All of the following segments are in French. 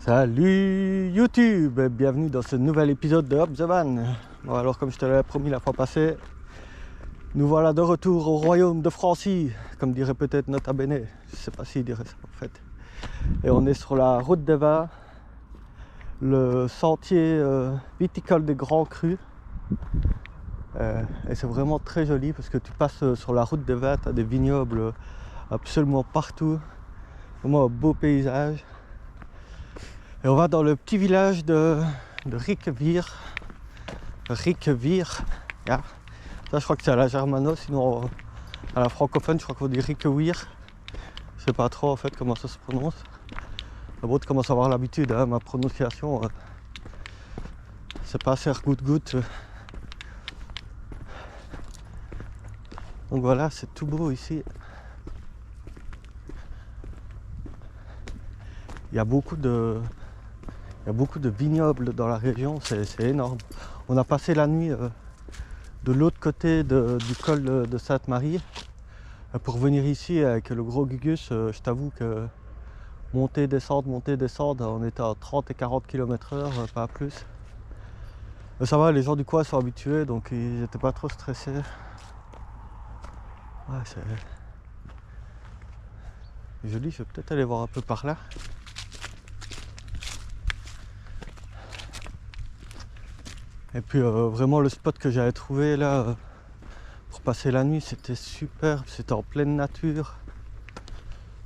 Salut YouTube, bienvenue dans ce nouvel épisode de Hop the Van. Bon, alors comme je te l'avais promis la fois passée, nous voilà de retour au royaume de Francie, comme dirait peut-être Nota Bene, je sais pas s'il dirait ça en fait. Et on est sur la route des vins, le sentier viticole des Grands Crus. Et c'est vraiment très joli parce que tu passes sur la route des vins, tu as des vignobles absolument partout, vraiment un beau paysage. Et on va dans le petit village de Rikkewier. Yeah. Ça je crois que c'est à la germano, sinon à la francophone je crois qu'on dit Rikkewier. Je sais pas trop en fait comment ça se prononce. Mais bon, tu commences à avoir l'habitude, hein, ma prononciation c'est pas assez goutte. Donc voilà, c'est tout beau ici. Il y a beaucoup de vignobles dans la région, c'est énorme. On a passé la nuit de l'autre côté du col de Sainte-Marie pour venir ici avec le gros Gugus. Je t'avoue que monter, descendre, on était à 30 et 40 km/h, pas plus. Mais ça va, les gens du coin sont habitués, donc ils n'étaient pas trop stressés. Ouais, c'est joli, je vais peut-être aller voir un peu par là. Et puis vraiment le spot que j'avais trouvé là pour passer la nuit, c'était superbe, c'était en pleine nature.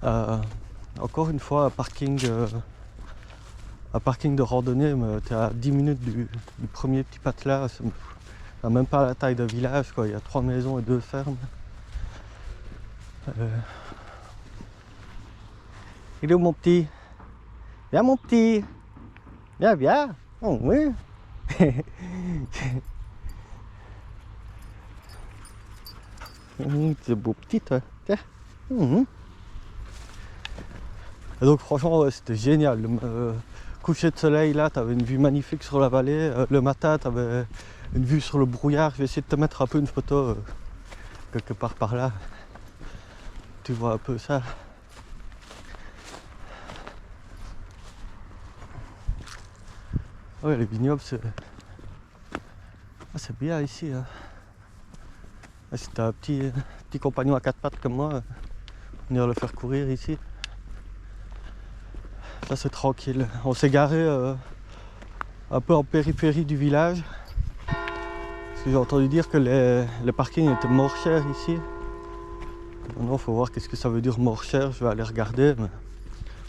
Encore une fois, un parking de randonnée, mais tu es à 10 minutes du premier petit patelin. C'est même pas la taille d'un village, quoi. Il y a 3 maisons et 2 fermes. Il est où mon petit? Viens mon petit. Viens. Oh oui. C'est beau petit toi. Tiens. Et donc franchement ouais, c'était génial. Le coucher de soleil là, tu avais une vue magnifique sur la vallée. Le matin tu avais une vue sur le brouillard. Je vais essayer de te mettre un peu une photo quelque part par là. Tu vois un peu ça. Ouais, les vignobles c'est bien ici. Hein. Si t'as un petit compagnon à 4 pattes comme moi, venir le faire courir ici. Ça c'est tranquille. On s'est garé un peu en périphérie du village. Parce que j'ai entendu dire que les parkings étaient mort chers ici. Maintenant il faut voir qu'est-ce que ça veut dire mort cher, je vais aller regarder. Mais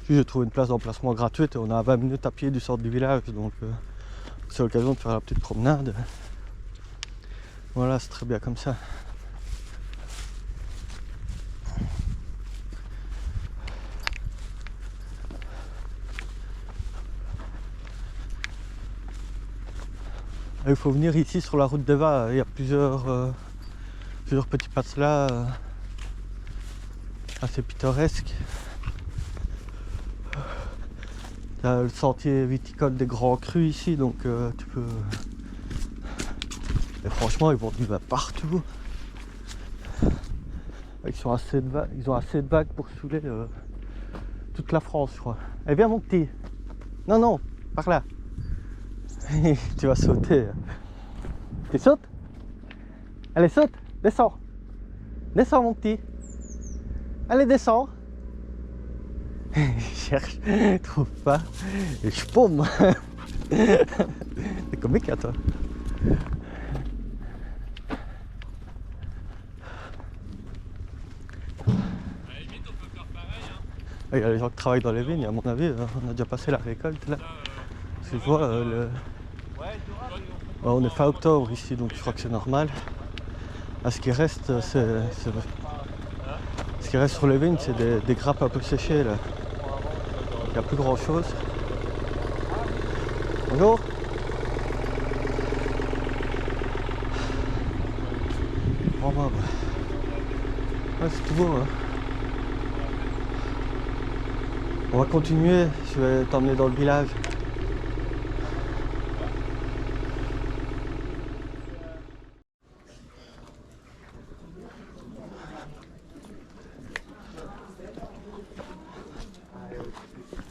j'ai trouvé une place d'emplacement gratuite et on est à 20 minutes à pied du centre du village. Donc c'est l'occasion de faire la petite promenade. Voilà, c'est très bien comme ça. Il faut venir ici sur la route des vins, il y a plusieurs petits patelins assez pittoresques. Il y a le sentier viticole des Grands Crus ici, donc tu peux... Et franchement, ils vont du vin partout. Ils ont assez de vagues pour saouler toute la France, je crois. Eh bien, mon petit. Non, par là. Tu vas sauter. Tu sautes? Allez, saute. Descends. Descends, mon petit. Allez, descends. Il cherche, il trouve pas. Et je paume. C'est comique à toi. Il y a les gens qui travaillent dans les vignes, à mon avis, on a déjà passé la récolte là. Parce que je vois, on est fin octobre ici, donc je crois que c'est normal. Ah, ce qui reste, ce qui reste sur les vignes, c'est des grappes un peu séchées là. Il n'y a plus grand chose. Bonjour. Oh, bah. Ouais, c'est tout beau. Hein. On va continuer, je vais t'emmener dans le village.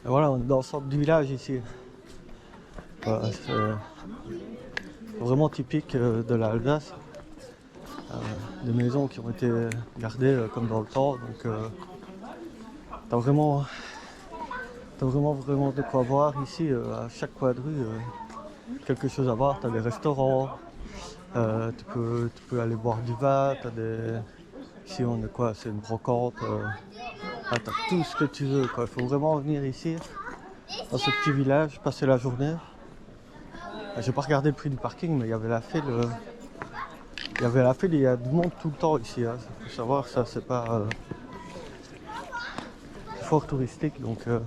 voilà, on est dans le centre du village ici. Voilà, c'est vraiment typique de l'Alsace. Des maisons qui ont été gardées comme dans le temps. Donc t'as vraiment de quoi voir ici. À chaque coin de rue, quelque chose à voir. T'as des restaurants, tu peux aller boire du vin. Ici on est quoi? C'est une brocante. T'as tout ce que tu veux, quoi. Il faut vraiment venir ici, dans ce petit village, passer la journée. J'ai pas regardé le prix du parking, mais il y avait la file. Il y a du monde tout le temps ici. Il faut savoir, ça c'est pas fort touristique, donc comme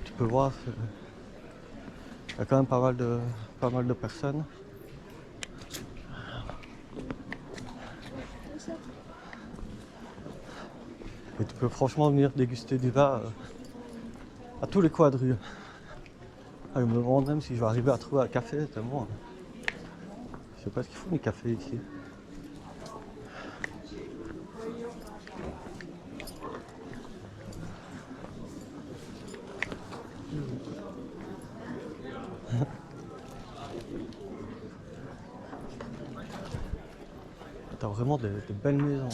tu peux voir, il y a quand même pas mal de personnes. Et tu peux franchement venir déguster du vin à tous les coins de rue. Je me demande même si je vais arriver à trouver un café, tellement. Je sais pas ce qu'ils font les cafés ici. T'as vraiment des belles maisons.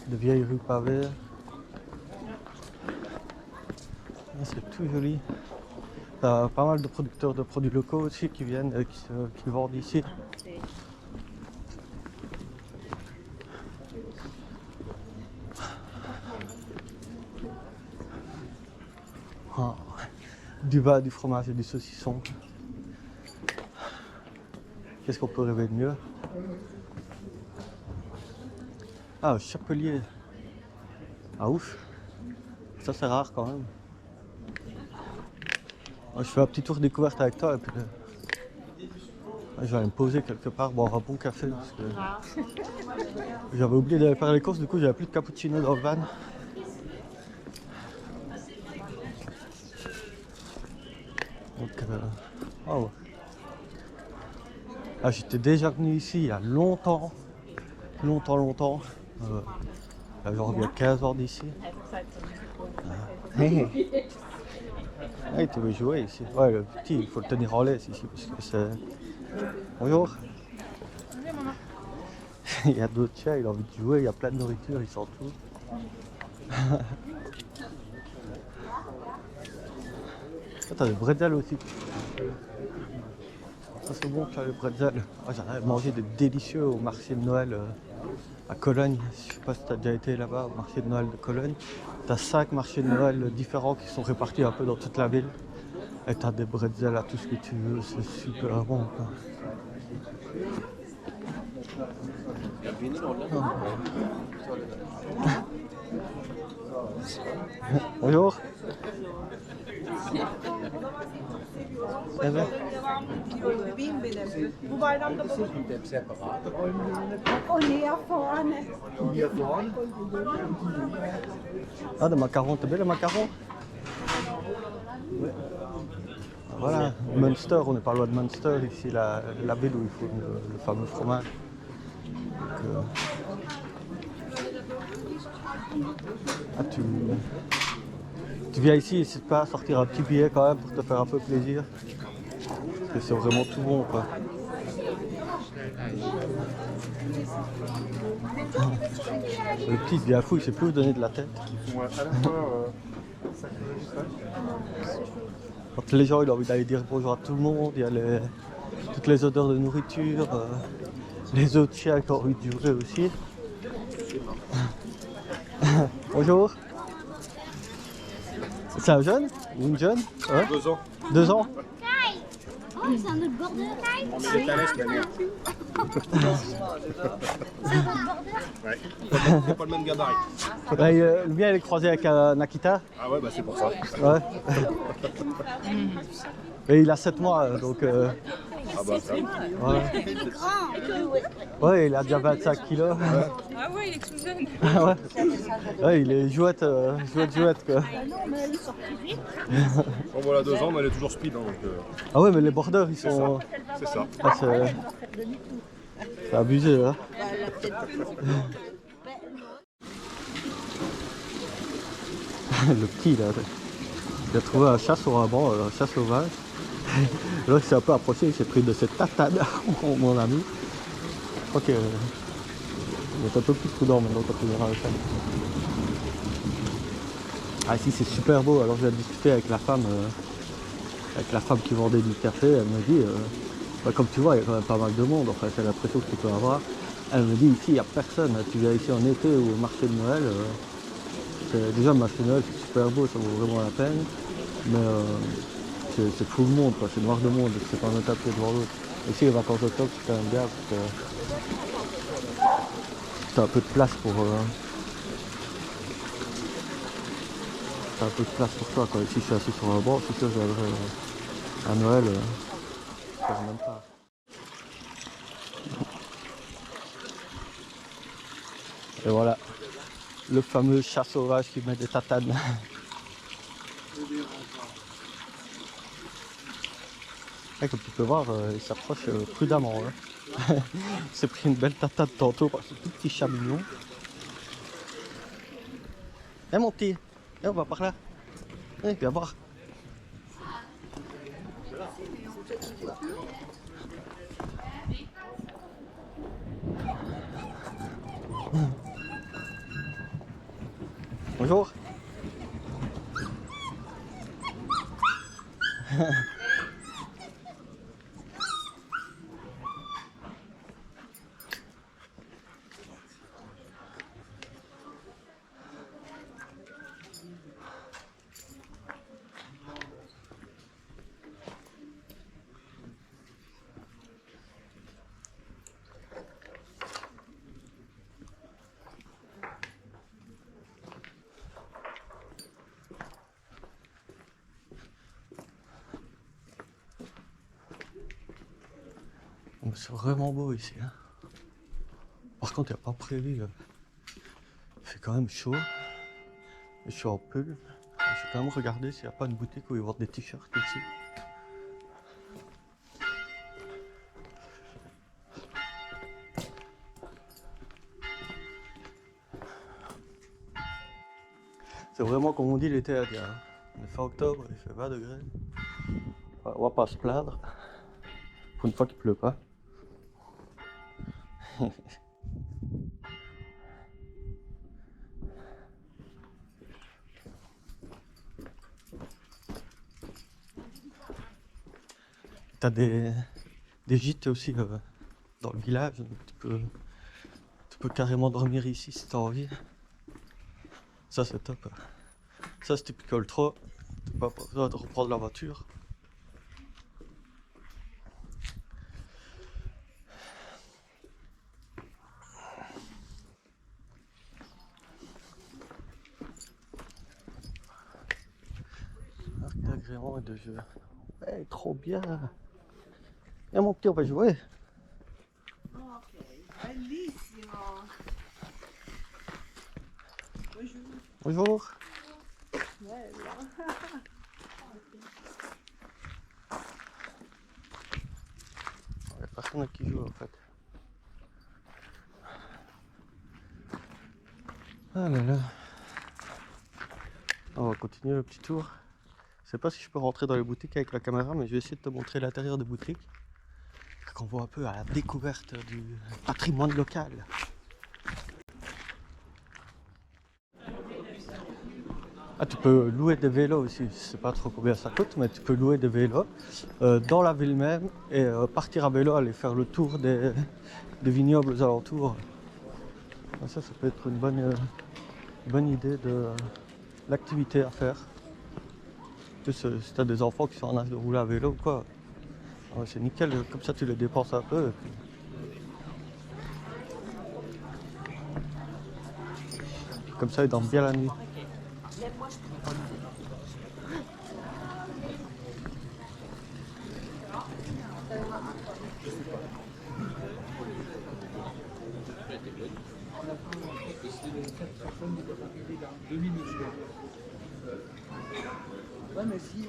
De vieilles rues pavées. C'est tout joli. T'as pas mal de producteurs de produits locaux aussi qui viennent, qui vendent ici. Ah, du vin, du fromage et du saucisson. Qu'est-ce qu'on peut rêver de mieux? Ah, chapelier. Ah ouf. Ça c'est rare quand même. Je fais un petit tour découverte avec toi et puis je vais aller me poser quelque part, boire un bon café parce que j'avais oublié d'aller faire les courses, du coup j'avais plus de cappuccino dans le van. Donc oh. Ah, j'étais déjà venu ici il y a longtemps. Genre il y a 15 ans d'ici. Hey, tu veux jouer ici? Ouais, le petit, il faut le tenir en laisse ici parce que c'est... Bonjour. Il y a d'autres chiens, il a envie de jouer, il y a plein de nourriture, il sent tout. T'as des bretzels aussi. Ça c'est bon, tu as les bretzels. J'en avais mangé des délicieux au marché de Noël à Cologne. Je sais pas si tu as déjà été là-bas au marché de Noël de Cologne. Tu as 5 marchés de Noël différents qui sont répartis un peu dans toute la ville. Et tu as des bretzels à tout ce que tu veux, c'est super bon, quoi. Bonjour. Evet. Bu bayramda o niye vorne? Ah, des macarons, t'as bien les macarons? Ouais. Voilà, Münster, on n'est pas loin de Münster, ici la ville où il faut le fameux fromage. Donc, tu viens ici, n'hésite pas à sortir un petit billet quand même pour te faire un peu plaisir. Parce que c'est vraiment tout bon, quoi. Le petit devient fou, il sait plus où donner de la tête. Quand les gens ils ont envie d'aller dire bonjour à tout le monde, il y a toutes les odeurs de nourriture, les autres chiens qui ont envie de jouer aussi. Bonjour. C'est un jeune ou une jeune? Ouais. 2 ans. 2 ans. Oh, c'est un autre border. On est de Thalès, la mère. C'est un autre border. Ouais. C'est pas le même gabarit. Ouais, le mien il est croisé avec un Akita. Ah ouais, bah c'est pour ça. Ouais. Et il a 7 mois donc. Ah bah ça. Ouais. Ouais, il a déjà 25 kilos. Ah ouais, il est tout jeune. Ah ouais. Ouais, il est jouette quoi. Bon voilà, 2 ans, mais elle est toujours speed. Hein, donc, Ah ouais, mais les borders ils sont. c'est ça. Ah, C'est abusé là. Bah, elle a peut-être. Le petit là, il a trouvé un chat sur un banc, un chat sauvage. Là il s'est un peu approché, il s'est pris de cette tatane, mon ami. Je crois qu'il est un peu plus prudent maintenant quand il verra le chat. Ah si, c'est super beau. Alors je viens de discuter avec la femme qui vendait du café. Elle me dit, bah, comme tu vois, il y a quand même pas mal de monde, enfin c'est l'impression que tu peux avoir. Elle me dit ici il n'y a personne, tu viens ici en été ou au marché de Noël. Déjà le marché de Noël c'est super beau, ça vaut vraiment la peine. Mais c'est full monde, quoi. C'est noir de monde, c'est pas un tapis devant l'autre. Ici les vacances d'octobre c'est quand même bien parce que t'as un peu de place pour. T'as un peu de place pour toi, quoi. Ici je suis assis sur un banc, c'est sûr que je viendrai à Noël, je sais même pas. Et voilà, le fameux chat sauvage qui met des tatanes. Et comme tu peux voir, il s'approche prudemment. Hein. Il s'est pris une belle tatane tantôt par ce tout petit chat mignon. Eh mon petit, on va par là. Viens voir. Bonjour. C'est vraiment beau ici. Hein. Par contre, il n'y a pas prévu. Il fait quand même chaud. Je suis en pull. Je vais quand même regarder s'il n'y a pas une boutique où ils vendent des t-shirts ici. C'est vraiment comme on dit l'été à dire. Hein. On est fin octobre, il fait 20 degrés. On va pas se plaindre. Pour une fois qu'il pleut pas. T'as des gîtes aussi dans le village, donc tu peux carrément dormir ici si t'as envie. Ça c'est top. Ça si tu picoles trop, t'as pas besoin de reprendre la voiture. Arc d'agrément et de jeu. Ouais, trop bien. Et mon petit, on va jouer. Ok, bellissimo. Bonjour. Bonjour. Bello. Il n'y a personne qui joue en fait. Ah là là. On va continuer le petit tour. Je sais pas si je peux rentrer dans les boutiques avec la caméra, mais je vais essayer de te montrer l'intérieur des boutiques. Qu'on voit un peu à la découverte du patrimoine local. Ah, tu peux louer des vélos aussi, je sais pas trop combien ça coûte, mais tu peux louer des vélos dans la ville même et partir à vélo, aller faire le tour des vignobles aux alentours. Ça peut être une bonne idée de l'activité à faire. En plus, si tu as des enfants qui sont en âge de rouler à vélo ou quoi, c'est nickel, comme ça tu les dépenses un peu. Et puis... Comme ça ils dorment bien la nuit. Ouais, mais si.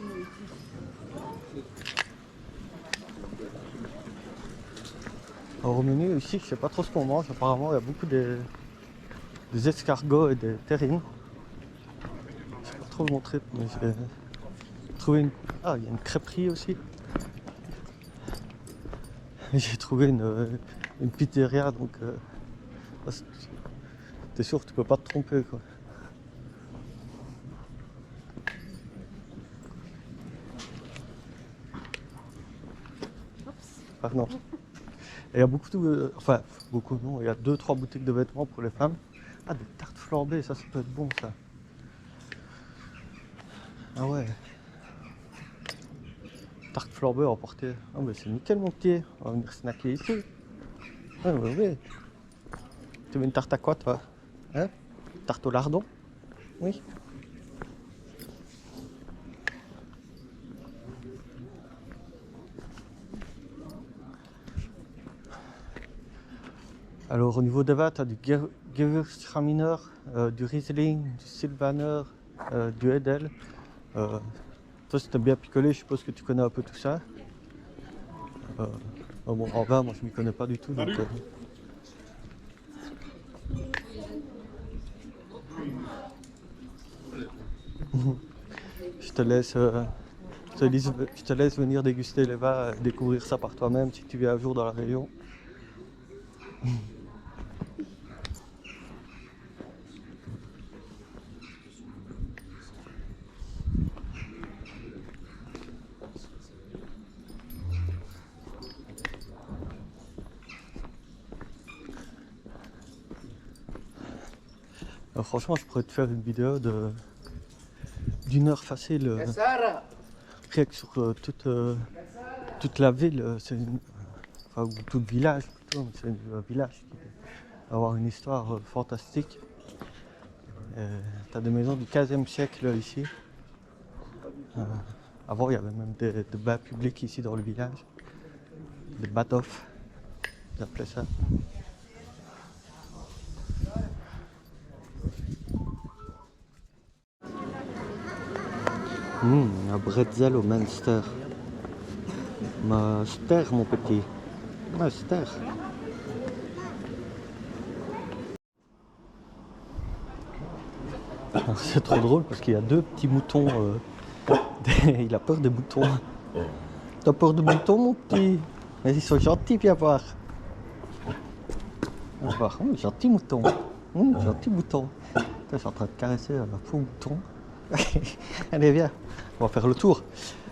Alors au menu ici, je sais pas trop ce qu'on mange. Apparemment, il y a beaucoup des escargots et des terrines. Je sais pas trop vous montrer, mais j'ai trouvé une... Ah, il y a une crêperie aussi. J'ai trouvé une pizzeria, donc t'es sûr que tu peux pas te tromper, quoi. Ah non. Et il y a beaucoup de... Enfin, beaucoup non, il y a 2-3 boutiques de vêtements pour les femmes. Ah, des tartes flambées, ça peut être bon, ça. Ah ouais. Tarte flambée à emporter. Ah mais c'est nickel mon petit. On va venir snacker ici. Ouais, ouais, ouais. Tu veux une tarte à quoi toi? Hein? Tarte au lardon? Oui. Alors au niveau des vins, tu as du Gewürztraminer, du Riesling, du Sylvaner, du Edel. Toi si t'as bien picolé, je suppose que tu connais un peu tout ça. Bon, en vin, moi je m'y connais pas du tout. Donc, je te laisse venir déguster les vins, découvrir ça par toi-même si tu viens un jour dans la région. Alors, franchement, je pourrais te faire une vidéo d'une heure facile, rien que sur toute la ville, enfin, ou tout le village plutôt, c'est un village qui va avoir une histoire fantastique. Tu as des maisons du 15e siècle ici. Avant, il y avait même des bains publics ici dans le village, des baths-off, ils appelaient ça. Un bretzel au Munster. Munster, mon petit. Munster. C'est trop drôle parce qu'il y a deux petits moutons. Il a peur des moutons. T'as peur des moutons, mon petit? Mais ils sont gentils, viens voir. Viens voir. Oh, gentil mouton. Gentil mouton. Je suis en train de caresser un faux mouton. Allez, viens. On va faire le tour.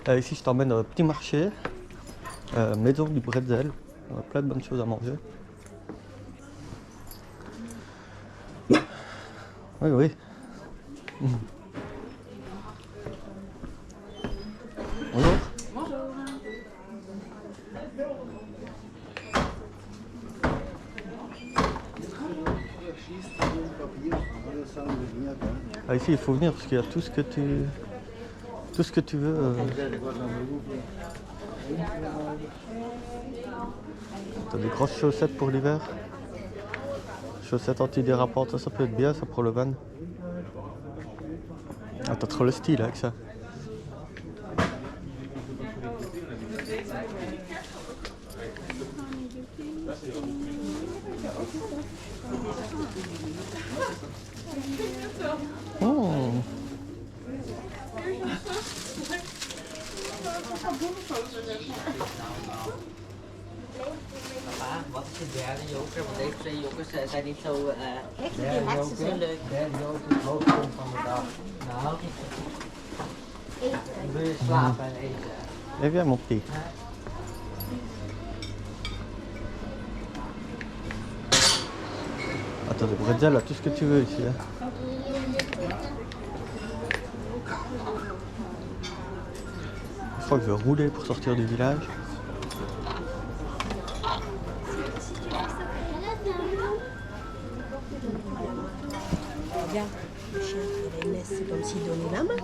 Ici, je t'emmène au petit marché. Maison du bretzel. On a plein de bonnes choses à manger. Oui, oui. Bonjour. Ah, ici, il faut venir parce qu'il y a tout ce que tu veux. T'as des grosses chaussettes pour l'hiver. Chaussettes antidérapantes, ça peut être bien, ça pour le van. Ah, t'as trop le style avec ça. Oh. Wat is de derde joker? Want deze twee jokers zijn niet zo... derde joker is het hoogtepunt van de dag. Nou, dan wil je slapen en eten. Eh bien, mon petit. Attends, des bretzels, tout ce que tu veux ici. Hein. Je crois que je vais rouler pour sortir du village. Regarde, le chien, il laisse, c'est comme s'il donnait la main.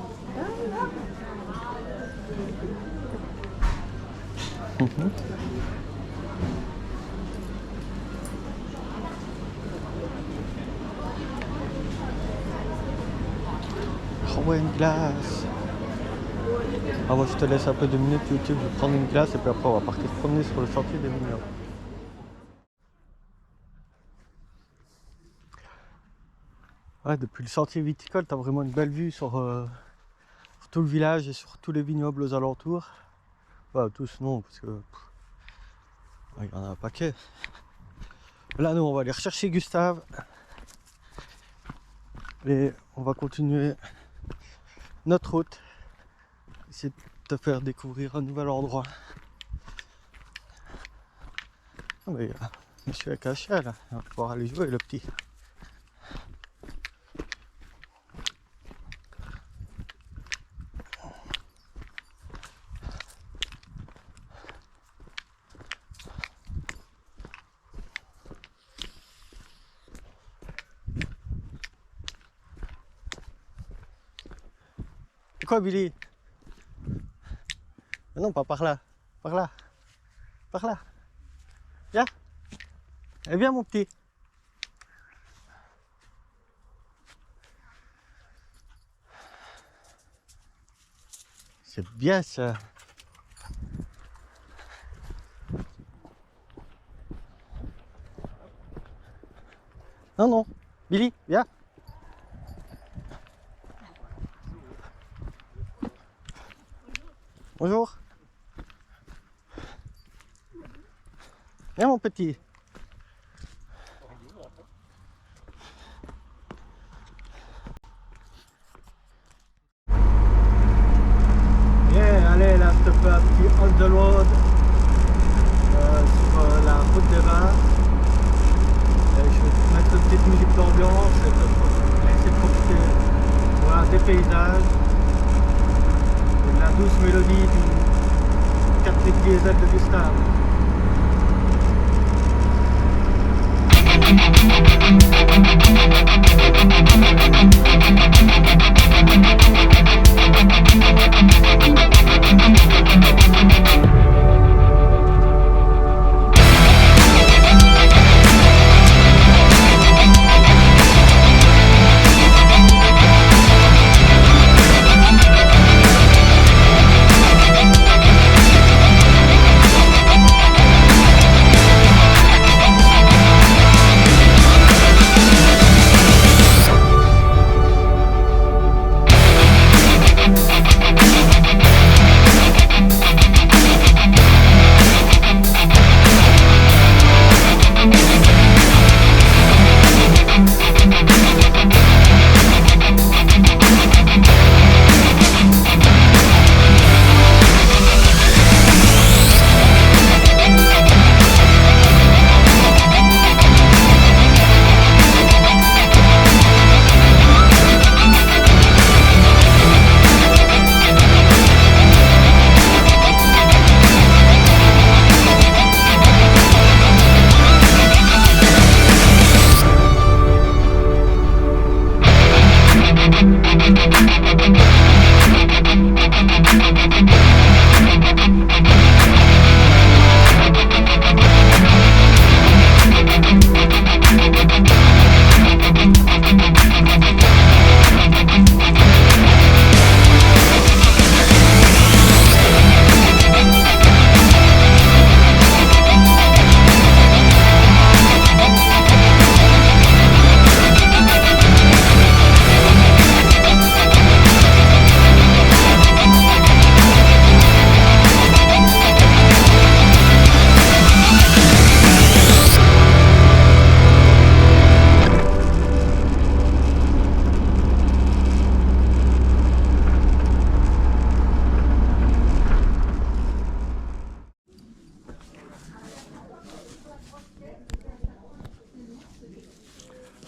Oh ouais, une glace. Ah ouais, je te laisse un peu de minutes YouTube, je vais prendre une glace et puis après on va partir se promener sur le sentier des Minions. Ouais, depuis le sentier viticole, t'as vraiment une belle vue sur tout le village et sur tous les vignobles aux alentours. Enfin, tous non, parce que il y en a un paquet. Là, nous, on va aller rechercher Gustave. Et on va continuer notre route. Essayer de te faire découvrir un nouvel endroit. Ah, mais je suis avec un chien là, on va pouvoir aller jouer le petit. C'est quoi Billy? Mais non, pas par là, par là, par là. Viens. Eh bien mon petit. C'est bien ça. Non, non. Billy, viens. Bonjour. Viens mon petit. Allez, là je te fais un petit on the road sur la route des vins. Et je vais te mettre une petite musique d'ambiance et te laisser profiter, voilà, des paysages et de la douce mélodie du 4 litres diesel de Gustave.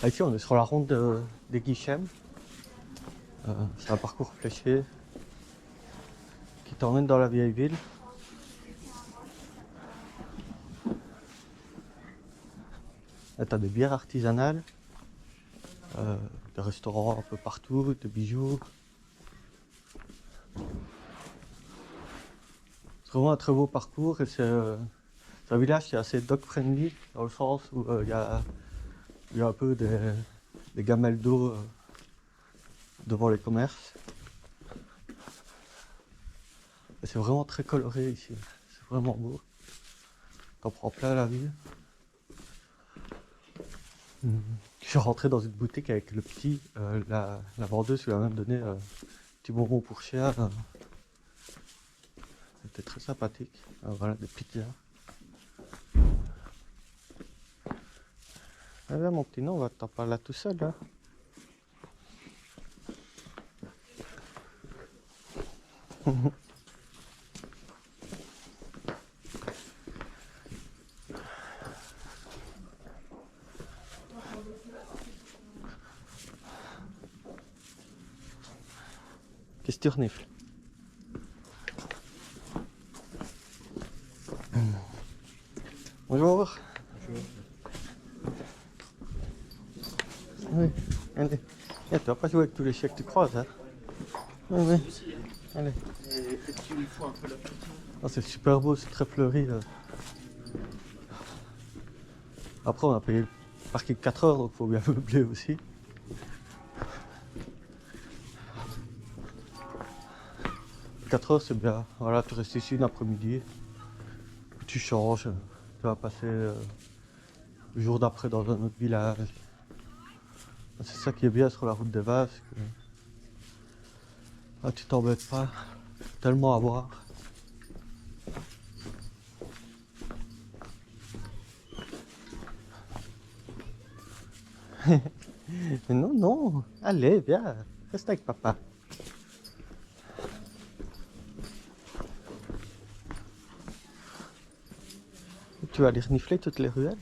Ici on est sur la ronde des Guichèmes. C'est un parcours fléché qui t'emmène dans la vieille ville. Là t'as des bières artisanales, des restaurants un peu partout, des bijoux. C'est vraiment un très beau parcours et c'est un village qui est assez dog friendly dans le sens où il y a un peu des gamelles d'eau devant les commerces. Et c'est vraiment très coloré ici, c'est vraiment beau. T'en prends plein la vue. Je suis rentré dans une boutique avec le petit, la vendeuse lui a même donné un petit bonbon pour chien. C'était très sympathique. Voilà, des pizzas. Ah là, mon petit, non, on va t'en parler là tout seul, là. Qu'est-ce que tu renifles? Bonjour. Oui, allez. Tu vas pas jouer avec tous les chiens que tu croises, hein? Oui, oui. Allez. Ah, c'est super beau, c'est très fleuri. Là. Après, on a payé le parking 4 heures, donc il faut bien meubler aussi. « 4 heures, c'est bien. Voilà, tu restes ici une après-midi, tu changes, tu vas passer le jour d'après dans un autre village. C'est ça qui est bien sur la route des Vaches. Que... Ah, tu t'embêtes pas, tellement à voir. Mais non, non, allez, viens, reste avec papa. Tu vas aller renifler toutes les ruelles?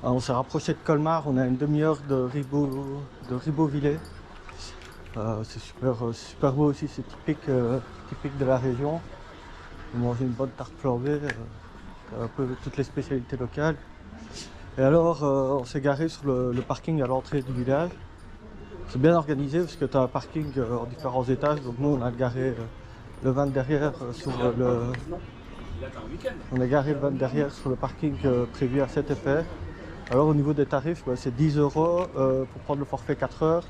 On s'est rapproché de Colmar, on a une demi-heure de Ribeauvillé. C'est super beau aussi, c'est typique de la région. On mange une bonne tarte flambée, un peu toutes les spécialités locales. Et alors on s'est garé sur le parking à l'entrée du village. C'est bien organisé parce que tu as un parking en différents étages, donc nous on a garé le van derrière sur le... On a garé le van derrière sur le parking prévu à cet effet. Alors au niveau des tarifs, c'est 10 € pour prendre le forfait 4 heures.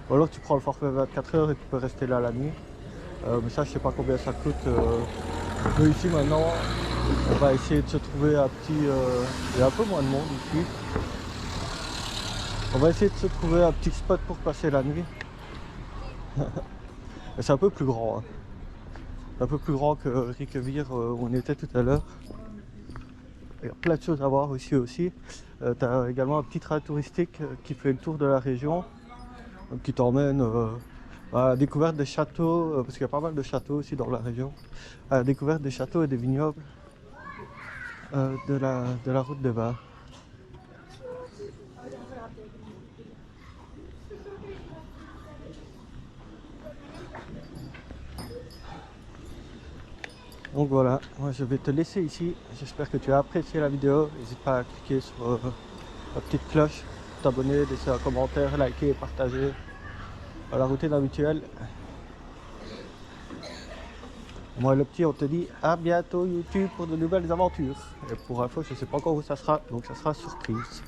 Ou alors tu prends le forfait 24 heures et tu peux rester là la nuit. Mais ça je sais pas combien ça coûte. Nous ici maintenant, on va essayer de se trouver un petit... il y a un peu moins de monde ici. On va essayer de se trouver un petit spot pour passer la nuit. C'est un peu plus grand. Hein. Un peu plus grand que Riquevire où on était tout à l'heure. Il y a plein de choses à voir ici aussi. Tu as également un petit train touristique qui fait le tour de la région, qui t'emmène à la découverte des châteaux, parce qu'il y a pas mal de châteaux aussi dans la région, à la découverte des châteaux et des vignobles de la route des Vaches. Donc voilà, moi je vais te laisser ici. J'espère que tu as apprécié la vidéo. N'hésite pas à cliquer sur la petite cloche, t'abonner, laisser un commentaire, liker et partager. À la routine habituelle. Moi et le petit, on te dit à bientôt YouTube pour de nouvelles aventures. Et pour info, je ne sais pas encore où ça sera, donc ça sera surprise.